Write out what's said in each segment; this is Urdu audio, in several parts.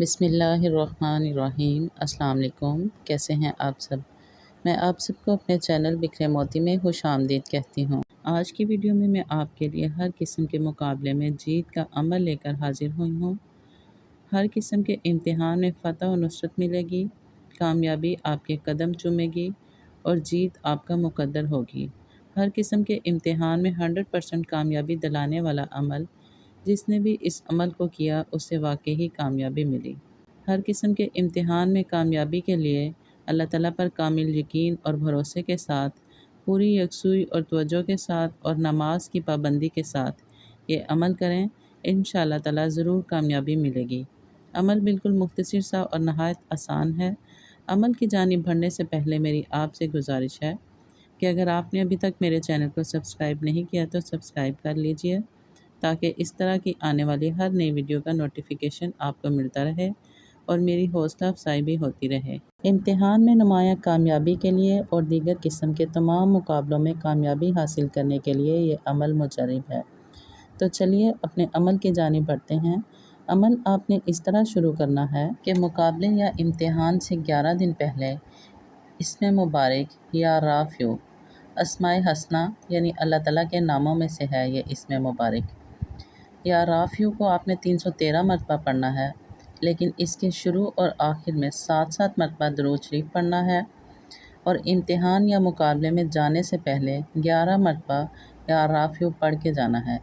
بسم اللہ الرحمن الرحیم۔ السلام علیکم، کیسے ہیں آپ سب؟ میں آپ سب کو اپنے چینل بکھرے موتی میں خوش آمدید کہتی ہوں۔ آج کی ویڈیو میں آپ کے لیے ہر قسم کے مقابلے میں جیت کا عمل لے کر حاضر ہوئی ہوں۔ ہر قسم کے امتحان میں فتح و نصرت ملے گی، کامیابی آپ کے قدم چومے گی اور جیت آپ کا مقدر ہوگی۔ ہر قسم کے امتحان میں 100% کامیابی دلانے والا عمل، جس نے بھی اس عمل کو کیا اسے واقعی کامیابی ملی۔ ہر قسم کے امتحان میں کامیابی کے لیے اللہ تعالیٰ پر کامل یقین اور بھروسے کے ساتھ، پوری یکسوئی اور توجہ کے ساتھ اور نماز کی پابندی کے ساتھ یہ عمل کریں، انشاءاللہ تعالیٰ ضرور کامیابی ملے گی۔ عمل بالکل مختصر سا اور نہایت آسان ہے۔ عمل کی جانب بڑھنے سے پہلے میری آپ سے گزارش ہے کہ اگر آپ نے ابھی تک میرے چینل کو سبسکرائب نہیں کیا تو سبسکرائب کر لیجئے، تاکہ اس طرح کی آنے والی ہر نئی ویڈیو کا نوٹیفیکیشن آپ کو ملتا رہے اور میری حوصلہ افزائی بھی ہوتی رہے۔ امتحان میں نمایاں کامیابی کے لیے اور دیگر قسم کے تمام مقابلوں میں کامیابی حاصل کرنے کے لیے یہ عمل مجرب ہے۔ تو چلیے اپنے عمل کی جانب بڑھتے ہیں۔ عمل آپ نے اس طرح شروع کرنا ہے کہ مقابلے یا امتحان سے 11 دن پہلے اسم مبارک یا رافع، اسماء حسنہ یعنی اللہ تعالیٰ کے ناموں میں سے ہے یہ اسم مبارک یا رافع کو آپ نے 313 مرتبہ پڑھنا ہے، لیکن اس کے شروع اور آخر میں 7 مرتبہ درود شریف پڑھنا ہے، اور امتحان یا مقابلے میں جانے سے پہلے 11 مرتبہ یا رافع پڑھ کے جانا ہے۔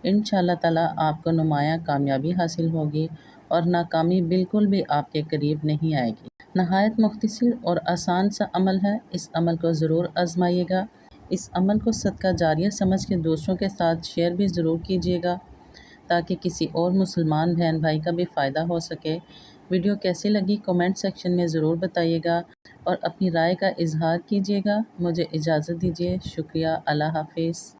انشاءاللہ تعالیٰ آپ کو نمایاں کامیابی حاصل ہوگی اور ناکامی بالکل بھی آپ کے قریب نہیں آئے گی۔ نہایت مختصر اور آسان سا عمل ہے، اس عمل کو ضرور آزمائیے گا۔ اس عمل کو صدقہ جاریہ سمجھ کے دوسروں کے ساتھ شیئر بھی ضرور کیجیے گا، تاکہ کسی اور مسلمان بہن بھائی کا بھی فائدہ ہو سکے۔ ویڈیو کیسی لگی کمنٹ سیکشن میں ضرور بتائیے گا اور اپنی رائے کا اظہار کیجیے گا۔ مجھے اجازت دیجیے، شکریہ، اللہ حافظ۔